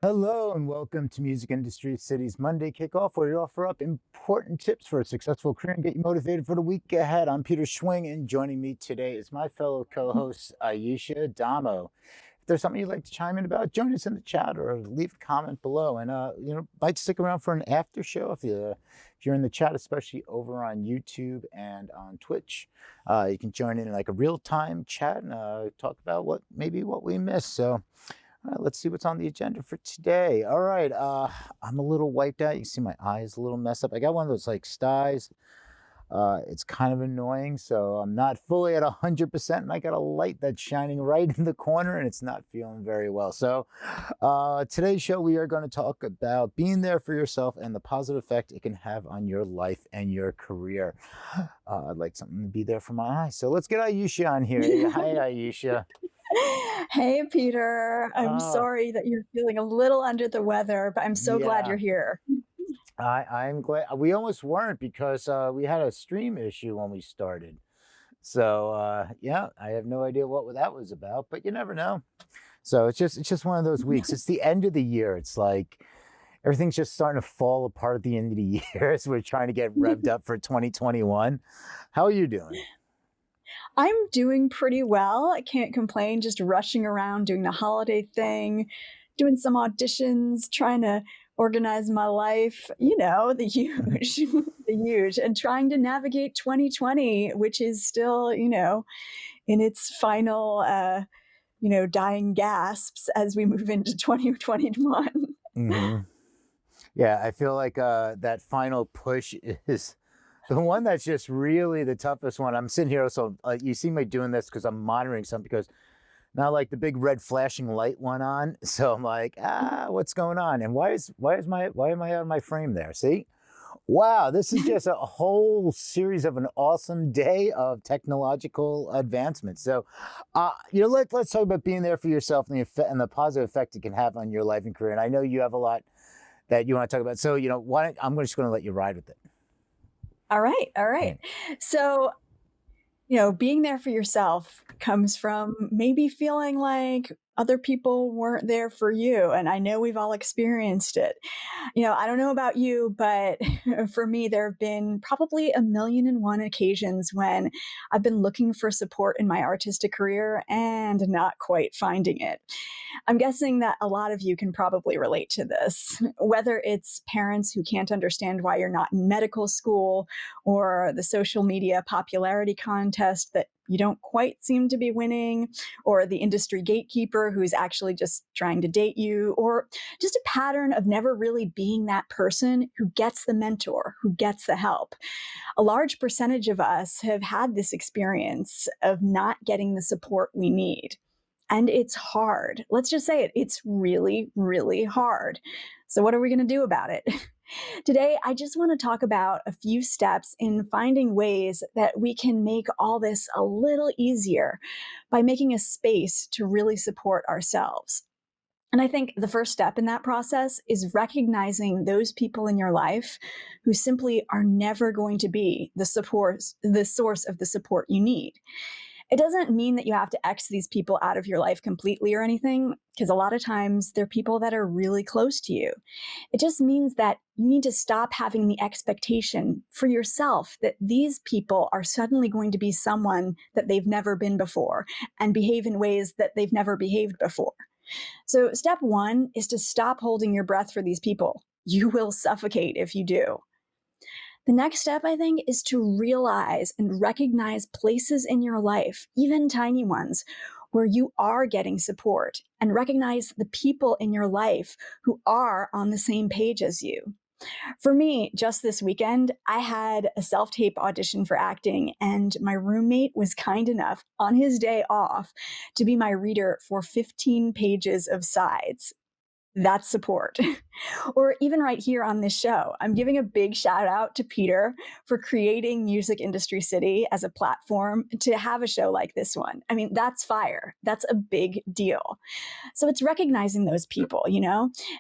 Hello and welcome to Music Industry City's Monday Kickoff, where we offer up important tips for a successful career and get you motivated for the week ahead. I'm Peter Schwing, and joining me today is my fellow co-host Ayesha Damo. If there's something you'd like to chime in about, join us in the chat or leave a comment below. And might stick around for an after show if you're in the chat, especially over on YouTube and on Twitch. You can join in like a real-time chat and talk about what we missed. So. All right, let's see what's on the agenda for today. All right, I'm a little wiped out. You can see my eyes a little messed up. I got one of those like styes. It's kind of annoying, so I'm not fully at 100%, and I got a light that's shining right in the corner, and it's not feeling very well. So today's show, we are going to talk about being there for yourself and the positive effect it can have on your life and your career. I'd like something to be there for my eyes. So let's get Ayesha on here. Hey, hi, Ayesha. Hey, Peter. I'm Uh, sorry that you're feeling a little under the weather, but I'm so glad yeah. you're here. I'm glad we almost weren't because we had a stream issue when we started. So yeah, I have no idea what that was about, but you never know. So it's just one of those weeks. It's the end of the year. It's like everything's just starting to fall apart at the end of the year as we're trying to get revved up for 2021. How are you doing? I'm doing pretty well. I can't complain, just rushing around doing the holiday thing, doing some auditions, trying to organize my life, the huge, the huge, and trying to navigate 2020, which is still, in its final, dying gasps as we move into 2021. hmm Yeah, I feel like that final push is the one that's just really the toughest one. I'm sitting here, so you see me doing this because I'm monitoring something because now like the big red flashing light went on. So I'm like, what's going on? And why am I out of my frame there? See? Wow, this is just a whole series of an awesome day of technological advancement. So, let's talk about being there for yourself and the effect and the positive effect it can have on your life and career. And I know you have a lot that you want to talk about. So, I'm just going to let you ride with it. All right. All Yeah. right. So being there for yourself comes from maybe feeling like other people weren't there for you. And I know we've all experienced it. I don't know about you, but for me, there have been probably a million and one occasions when I've been looking for support in my artistic career and not quite finding it. I'm guessing that a lot of you can probably relate to this, whether it's parents who can't understand why you're not in medical school, or the social media popularity contest that you don't quite seem to be winning, or the industry gatekeeper who's actually just trying to date you, or just a pattern of never really being that person who gets the mentor, who gets the help. A large percentage of us have had this experience of not getting the support we need. And it's hard. Let's just say it. It's really, really hard. So, what are we going to do about it? Today, I just want to talk about a few steps in finding ways that we can make all this a little easier by making a space to really support ourselves. And I think the first step in that process is recognizing those people in your life who simply are never going to be the source of the support you need. It doesn't mean that you have to X these people out of your life completely or anything, because a lot of times they're people that are really close to you. It just means that you need to stop having the expectation for yourself that these people are suddenly going to be someone that they've never been before and behave in ways that they've never behaved before. So, step one is to stop holding your breath for these people. You will suffocate if you do. The next step, I think, is to realize and recognize places in your life, even tiny ones, where you are getting support, and recognize the people in your life who are on the same page as you. For me, just this weekend, I had a self tape audition for acting, and my roommate was kind enough on his day off to be my reader for 15 pages of sides. That's support. Or even right here on this show, I'm giving a big shout out to Peter for creating Music Industry City as a platform to have a show like this one. I mean, that's fire. That's a big deal. So it's recognizing those people,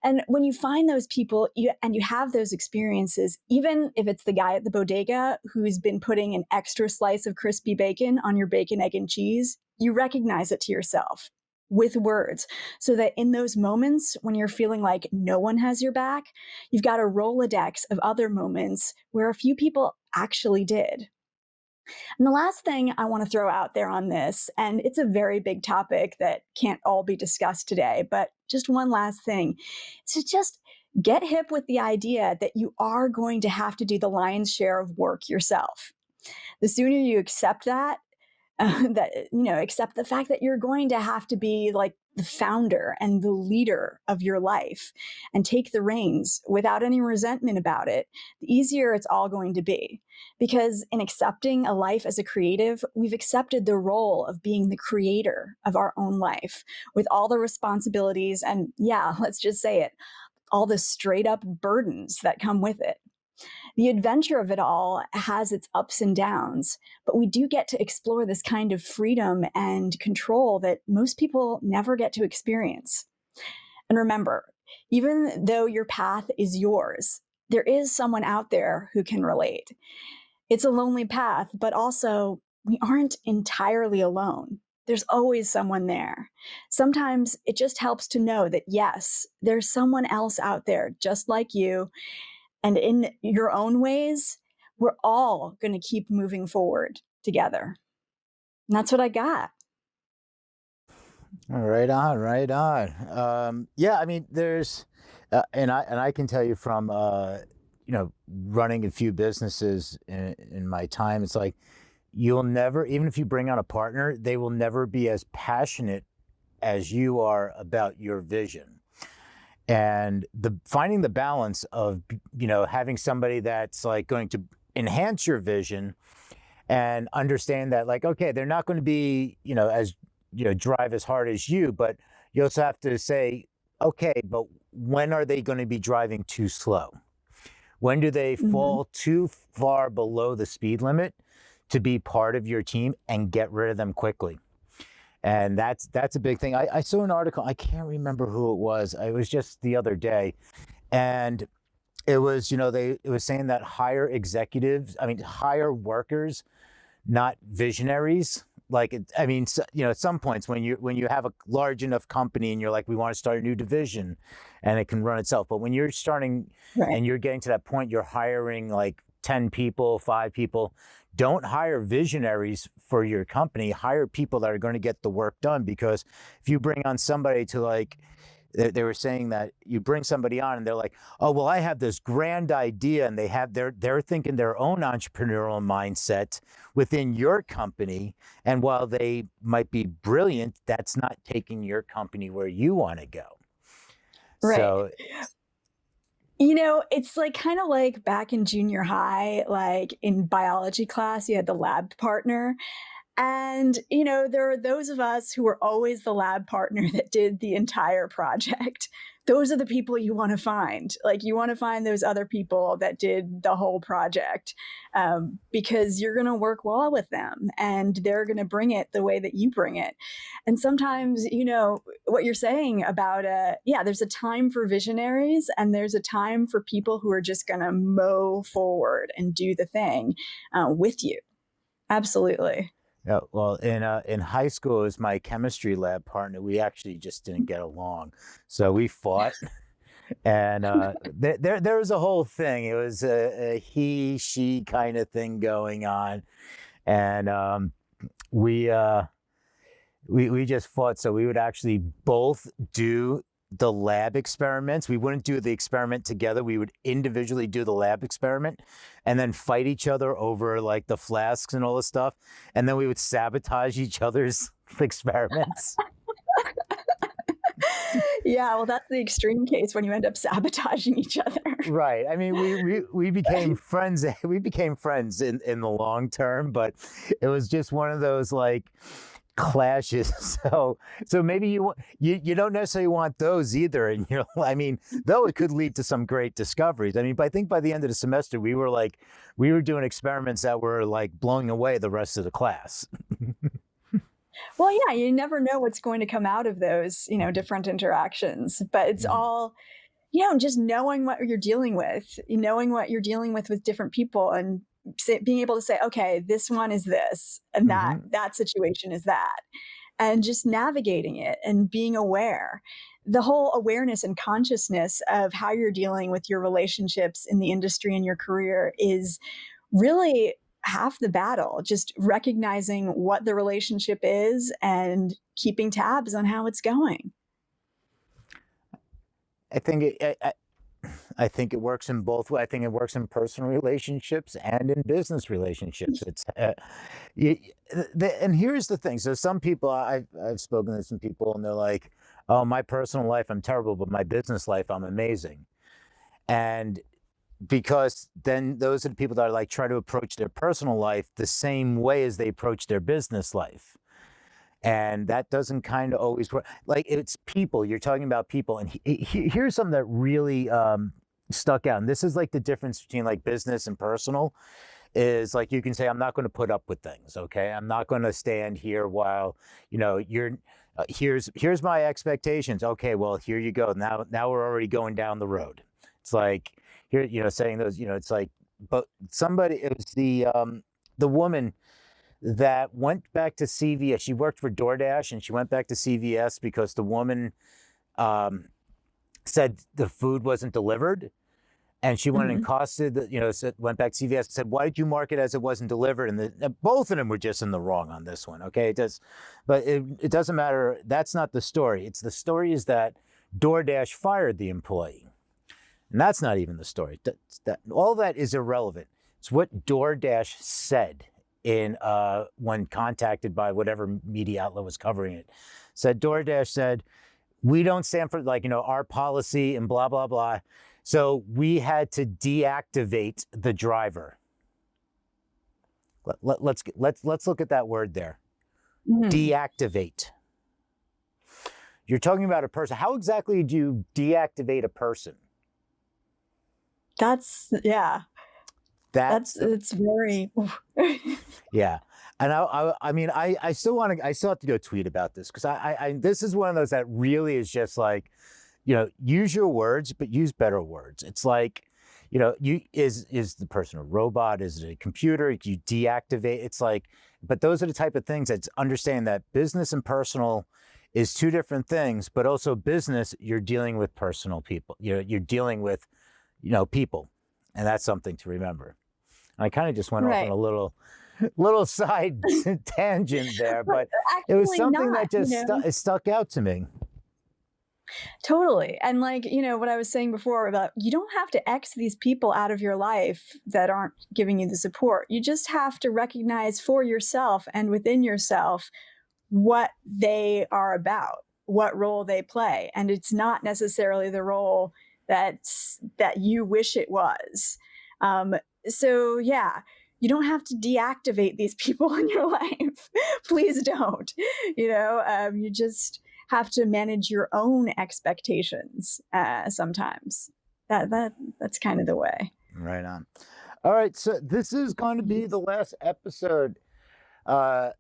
And when you find those people and you have those experiences, even if it's the guy at the bodega who's been putting an extra slice of crispy bacon on your bacon, egg, and cheese, you recognize it to yourself. with words, so that in those moments when you're feeling like no one has your back, you've got a Rolodex of other moments where a few people actually did. And the last thing I want to throw out there on this, and it's a very big topic that can't all be discussed today, but just one last thing, is to just get hip with the idea that you are going to have to do the lion's share of work yourself. The sooner you accept that, that accept the fact that you're going to have to be like the founder and the leader of your life and take the reins without any resentment about it, the easier it's all going to be. Because in accepting a life as a creative, we've accepted the role of being the creator of our own life with all the responsibilities and, yeah, let's just say it, all the straight up burdens that come with it. The adventure of it all has its ups and downs, but we do get to explore this kind of freedom and control that most people never get to experience. And remember, even though your path is yours, there is someone out there who can relate. It's a lonely path, but also we aren't entirely alone. There's always someone there. Sometimes it just helps to know that, yes, there's someone else out there just like you, and in your own ways, we're all going to keep moving forward together. And that's what I got. Right on, right on. Yeah, I mean, there's, and I can tell you from, running a few businesses in my time, it's like you'll never, even if you bring on a partner, they will never be as passionate as you are about your vision. And the finding the balance of, having somebody that's like going to enhance your vision and understand that, like, okay, they're not going to be, as drive as hard as you, but you also have to say, okay, but when are they going to be driving too slow? When do they Mhm. fall too far below the speed limit to be part of your team, and get rid of them quickly? And that's a big thing. I saw an article, I can't remember who it was. It was just the other day. And it was, it was saying that hire executives, I mean, hire workers, not visionaries. Like, I mean, so, at some points when you have a large enough company and you're like, we want to start a new division, and it can run itself. But when you're starting Right. and you're getting to that point, you're hiring like 10 people, 5 people. Don't hire visionaries for your company. Hire people that are going to get the work done. Because if you bring on somebody to, like, they were saying that you bring somebody on and they're like, oh, well, I have this grand idea, and they're thinking their own entrepreneurial mindset within your company. And while they might be brilliant, that's not taking your company where you want to go. Right. So, It's like kind of like back in junior high, like in biology class, you had the lab partner. And, there are those of us who were always the lab partner that did the entire project. Those are the people you want to find. Like, you want to find those other people that did the whole project, because you're going to work well with them and they're going to bring it the way that you bring it. And sometimes, what you're saying about, yeah, there's a time for visionaries and there's a time for people who are just going to mow forward and do the thing with you. Absolutely. yeah, well, in high school, as my chemistry lab partner, we actually just didn't get along, so we fought. And there was a whole thing. It was a he she kind of thing going on, and we uh, we just fought. So we would actually both do the lab experiments. We wouldn't do the experiment together. We would individually do the lab experiment, and then fight each other over like the flasks and all this stuff. And then we would sabotage each other's experiments. Yeah, well, that's the extreme case when you end up sabotaging each other. Right. I mean, we became friends. We became friends in the long term, but it was just one of those like clashes. So maybe you don't necessarily want those either. And I mean, though it could lead to some great discoveries. I mean, but I think by the end of the semester, we were doing experiments that were like blowing away the rest of the class. Well, yeah, you never know what's going to come out of those, different interactions, but it's Mhm. all, just knowing what you're dealing with, knowing what you're dealing with different people and being able to say, okay, this one is this and that Mhm. that situation is that. and just navigating it and being aware. The whole awareness and consciousness of how you're dealing with your relationships in the industry and your career is really half the battle. Just recognizing what the relationship is and keeping tabs on how it's going. I think I think it works in both ways. I think it works in personal relationships and in business relationships. It's y- and here's the thing. So some people I've spoken to some people and they're like, "Oh, my personal life I'm terrible, but my business life I'm amazing." And because then those are the people that are like try to approach their personal life the same way as they approach their business life. And that doesn't kind of always work. Like it's people. You're talking about people, and here's something that really stuck out. And this is like the difference between like business and personal. Is like you can say, I'm not going to put up with things. Okay, I'm not going to stand here while you're. Here's my expectations. Okay, well here you go. Now we're already going down the road. It's like here saying those. It's like, but somebody. It was the woman that went back to CVS. She worked for DoorDash and she went back to CVS because the woman said the food wasn't delivered. And she went and Mhm. costed, said, went back to CVS and said, why did you mark it as it wasn't delivered? And both of them were just in the wrong on this one. Okay. But it doesn't matter. That's not the story. It's the story is that DoorDash fired the employee. And that's not even the story. All that is irrelevant. It's what DoorDash said in when contacted by whatever media outlet was covering it. DoorDash said, we don't stand for our policy and blah, blah, blah. So we had to deactivate the driver. Let's look at that word there. Mhm. Deactivate. You're talking about a person. How exactly do you deactivate a person? Yeah. That's the It's very. Yeah. And I mean, I still want to, I still have to do a tweet about this because this is one of those that really is just like, use your words, but use better words. It's like, is the person a robot? Is it a computer? You deactivate. It's like, but those are the type of things that's understanding that business and personal is two different things, but also business, you're dealing with personal people. You're dealing with, people. And that's something to remember. I kind of just went off on Right. a little side tangent there, But but it was actually something not, that just stuck out to me. Totally. And like, what I was saying before about you don't have to X these people out of your life that aren't giving you the support. You just have to recognize for yourself and within yourself what they are about, what role they play. And it's not necessarily the role that you wish it was. Um, so yeah, you don't have to deactivate these people in your life. Please don't. You just have to manage your own expectations sometimes. That's kind of the way. Right on. All right, so this is going to be the last episode, uh,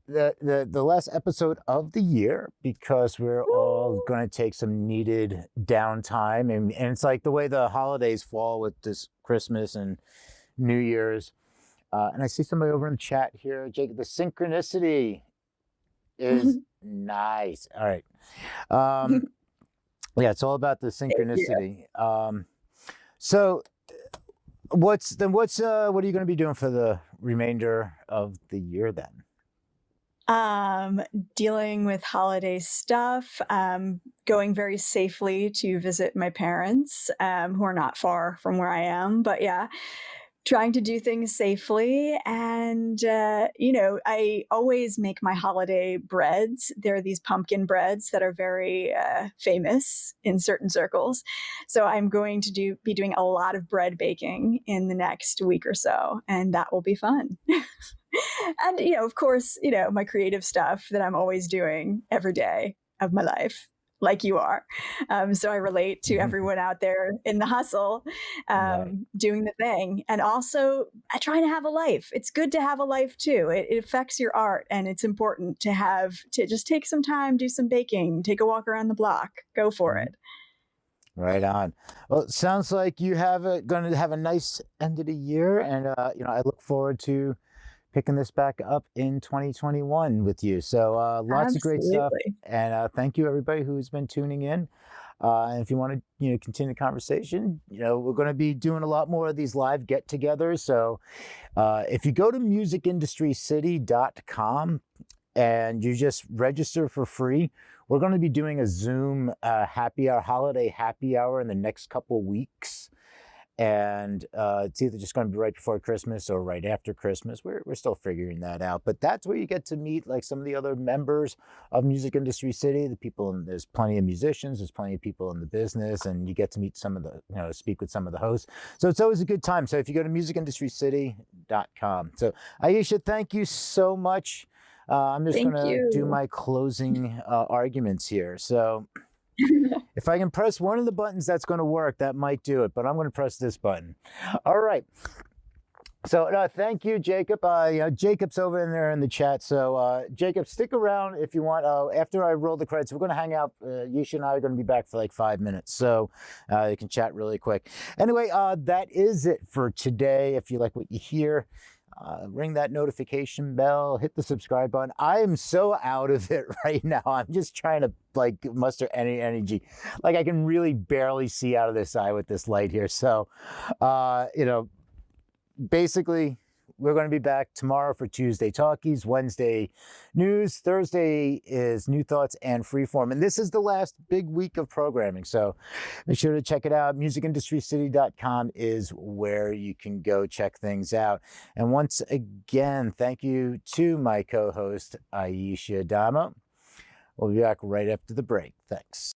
the last episode of the year because we're all Woo! going to take some needed downtime, and it's like the way the holidays fall with this Christmas and New Year's. And I see somebody over in the chat here, Jake. The synchronicity is nice. All right. Yeah, it's all about the Thank you. synchronicity. So what are you going to be doing for the remainder of the year then? Dealing with holiday stuff, going very safely to visit my parents, who are not far from where I am. But yeah, trying to do things safely. And, I always make my holiday breads. There are these pumpkin breads that are very famous in certain circles. So I'm going to be doing a lot of bread baking in the next week or so, and that will be fun. And, of course, my creative stuff that I'm always doing every day of my life, like you are. So I relate to everyone out there in the hustle, Right. doing the thing. And also, I try to have a life. It's good to have a life too. It affects your art, and it's important to just take some time, do some baking, take a walk around the block, go for Mhm. it. Right on. Well, it sounds like you have going to have a nice end of the year, and I look forward to picking this back up in 2021 with you. So lots of great stuff. Absolutely. And thank you everybody who's been tuning in. And if you want to, continue the conversation, we're going to be doing a lot more of these live get-togethers. So if you go to musicindustrycity.com and you just register for free, we're going to be doing a Zoom holiday happy hour in the next couple of weeks. And it's either just going to be right before Christmas or right after Christmas. We're still figuring that out. But that's where you get to meet like some of the other members of Music Industry City. The people, there's plenty of musicians, there's plenty of people in the business, and you get to meet some of the, speak with some of the hosts. So it's always a good time. So if you go to musicindustrycity.com. So Ayesha, thank you so much. I'm just going Thank to do you. my closing arguments here. So if I can press one of the buttons that's going to work, that might do it, but I'm going to press this button. All right. So thank you, Jacob. Jacob's over in there in the chat. So Jacob, stick around if you want. After I roll the credits, we're going to hang out. Yisha and I are going to be back for like 5 minutes. So you can chat really quick. Anyway, that is it for today. If you like what you hear, ring that notification bell, hit the subscribe button. I am so out of it right now. I'm just trying to like muster any energy. Like I can really barely see out of this eye with this light here. So, basically we're going to be back tomorrow for Tuesday Talkies, Wednesday News, Thursday is New Thoughts and Freeform. And this is the last big week of programming. So make sure to check it out. Musicindustrycity.com is where you can go check things out. And once again, thank you to my co-host, Ayesha Dama. We'll be back right after the break. Thanks.